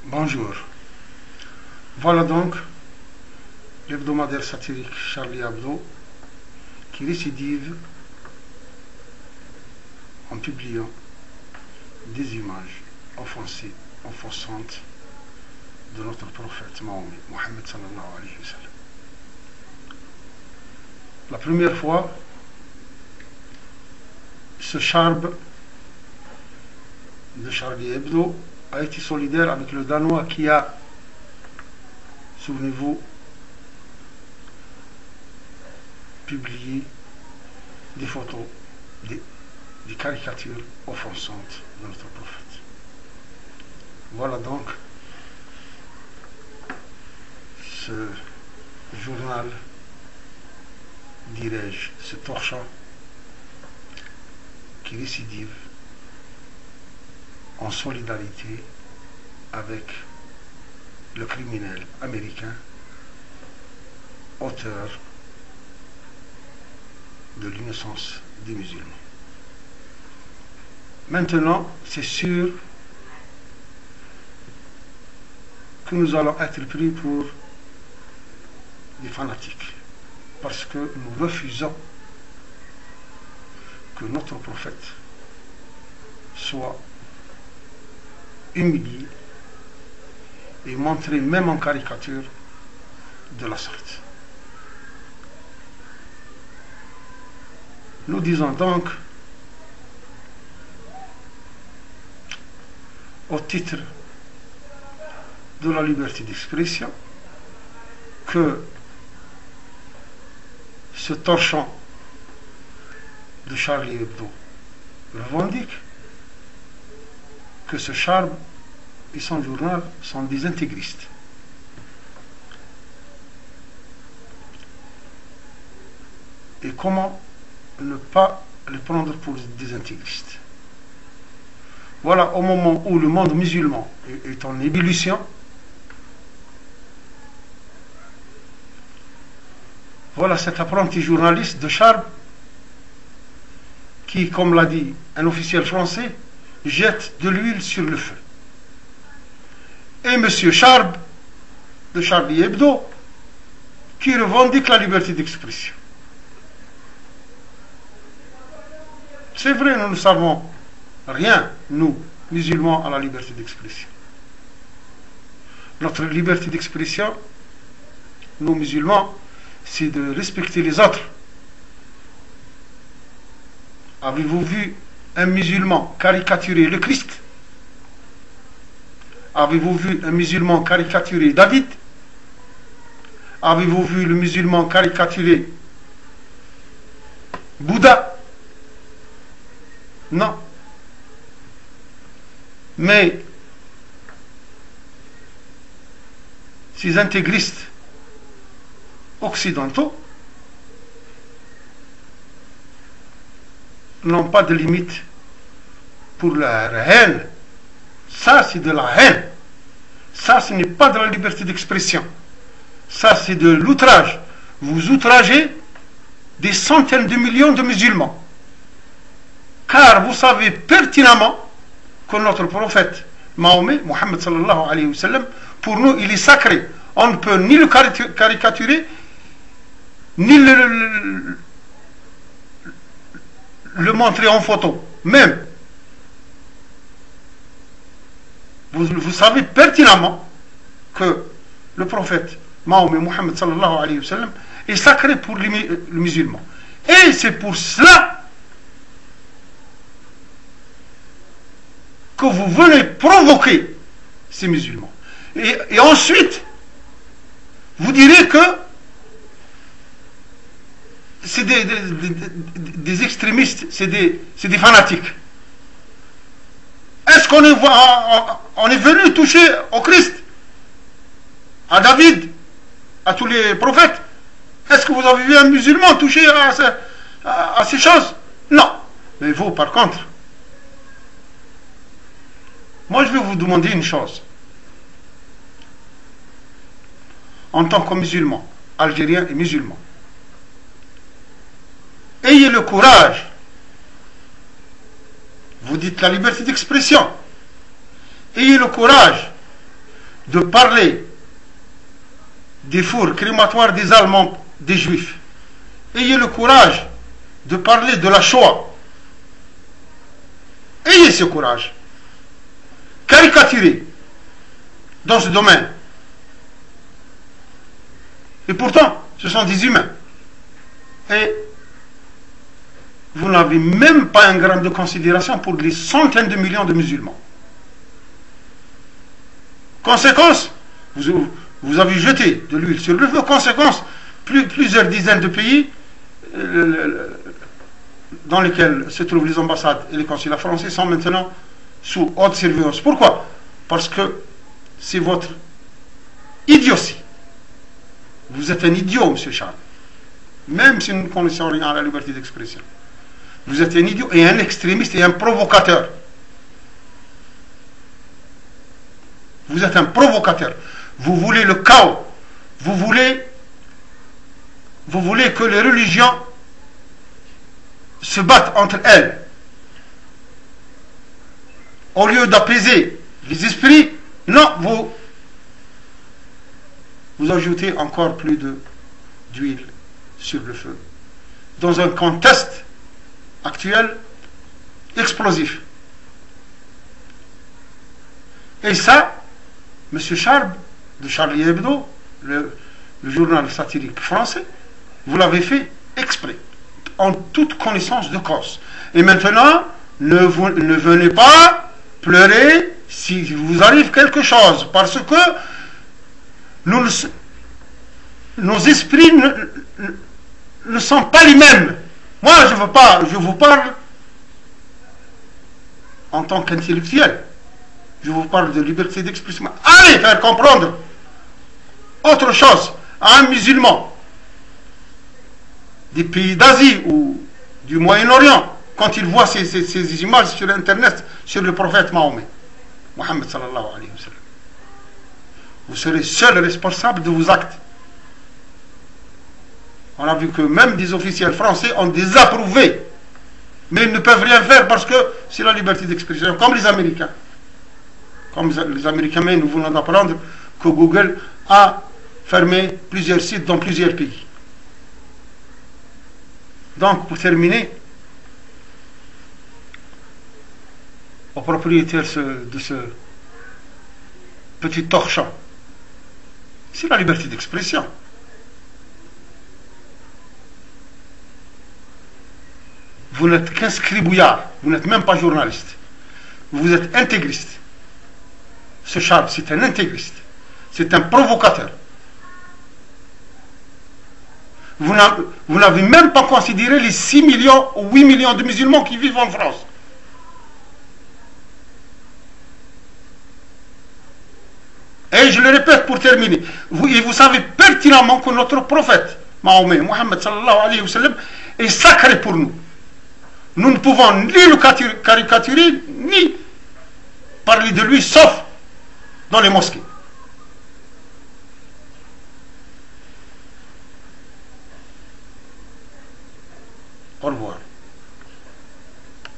Bonjour. Voilà donc l'hebdomadaire satirique Charlie Hebdo qui récidive en publiant des images offensantes de notre prophète Mahomet, Mohammed sallallahu alayhi wa sallam. La première fois, ce charbe de Charlie Hebdo a été solidaire avec le Danois qui a, souvenez-vous, publié des photos, des caricatures offensantes de notre prophète. Voilà donc ce journal, dirais-je, ce torchon qui récidive en solidarité avec le criminel américain, auteur de l'innocence des musulmans. Maintenant, c'est sûr que nous allons être pris pour des fanatiques, parce que nous refusons que notre prophète soit humilié et montré même en caricature de la sorte. Nous disons donc, au titre de la liberté d'expression, que ce torchon de Charlie Hebdo revendique que ce charme et son journal sont des intégristes. Et comment ne pas les prendre pour des intégristes? Voilà, au moment où le monde musulman est en ébullition, voilà cet apprenti journaliste de Charb qui, comme l'a dit un officiel français, jette de l'huile sur le feu. Et M. Charb, de Charlie Hebdo, qui revendique la liberté d'expression. C'est vrai, nous ne savons rien, nous, musulmans, à la liberté d'expression. Notre liberté d'expression, nous, musulmans, c'est de respecter les autres. Avez-vous vu un musulman caricaturer le Christ? Avez-vous vu un musulman caricaturer David? Avez-vous vu le musulman caricaturer Bouddha? Non. Mais ces intégristes occidentaux n'ont pas de limite pour la haine. Ça, c'est de la haine. Ça, ce n'est pas de la liberté d'expression. Ça, c'est de l'outrage. Vous outragez des centaines de millions de musulmans. Car vous savez pertinemment que notre prophète Mahomet, Mohammed sallallahu alayhi wa sallam, pour nous, il est sacré. On ne peut ni le caricaturer, ni le montrer en photo. Même, vous savez pertinemment que le prophète Mahomet, Mohammed sallallahu alayhi wa sallam, est sacré pour les musulmans. Et c'est pour cela que vous venez provoquer ces musulmans. Et ensuite, vous direz que c'est des extrémistes, c'est des fanatiques. Est-ce qu'on est venu toucher au Christ, à David, à tous les prophètes? Est-ce que vous avez vu un musulman toucher à ces choses? Non. Mais vous, par contre, moi je vais vous demander une chose. En tant que musulman, algérien et musulman, ayez le courage, vous dites la liberté d'expression, ayez le courage de parler des fours crématoires des Allemands, des Juifs. Ayez le courage de parler de la Shoah. Ayez ce courage. Caricaturez dans ce domaine. Et pourtant, ce sont des humains. Et vous n'avez même pas un gramme de considération pour les centaines de millions de musulmans. Conséquence, vous avez jeté de l'huile sur le feu. Conséquence, plusieurs dizaines de pays dans lesquels se trouvent les ambassades et les consulats français sont maintenant sous haute surveillance. Pourquoi? Parce que c'est votre idiotie. Vous êtes un idiot, M. Charles. Même si nous ne connaissons rien à la liberté d'expression. Vous êtes un idiot et un extrémiste et un provocateur. Vous êtes un provocateur. Vous voulez le chaos. Vous voulez que les religions se battent entre elles. Au lieu d'apaiser les esprits, non, vous ajoutez encore plus d'huile sur le feu. Dans un contexte actuel explosif. Et ça, M. Charb, de Charlie Hebdo, le journal satirique français, vous l'avez fait exprès, en toute connaissance de cause. Et maintenant, ne venez pas pleurer si vous arrive quelque chose, parce que nos esprits ne sont pas les mêmes. Moi, je vous parle en tant qu'intellectuel. Je vous parle de liberté d'expression. Allez faire comprendre autre chose à un musulman des pays d'Asie ou du Moyen-Orient quand il voit ces images sur Internet sur le prophète Mahomet, Mohammed sallallahu alayhi wa sallam. Vous serez seul responsable de vos actes. On a vu que même des officiels français ont désapprouvé, mais ils ne peuvent rien faire parce que c'est la liberté d'expression, comme les Américains. Comme les Américains, mais nous voulons apprendre que Google a fermé plusieurs sites dans plusieurs pays. Donc, pour terminer, au propriétaire de ce petit torchon, c'est la liberté d'expression. Vous n'êtes qu'un scribouillard, vous n'êtes même pas journaliste. Vous êtes intégriste. Ce Charles, c'est un intégriste. C'est un provocateur. Vous n'avez même pas considéré les 6 millions ou 8 millions de musulmans qui vivent en France. Et je le répète pour terminer. Vous savez pertinemment que notre prophète, Mahomet, Mohammed sallallahu alayhi wa sallam, est sacré pour nous. Nous ne pouvons ni le caricaturer, ni parler de lui, sauf dans les mosquées.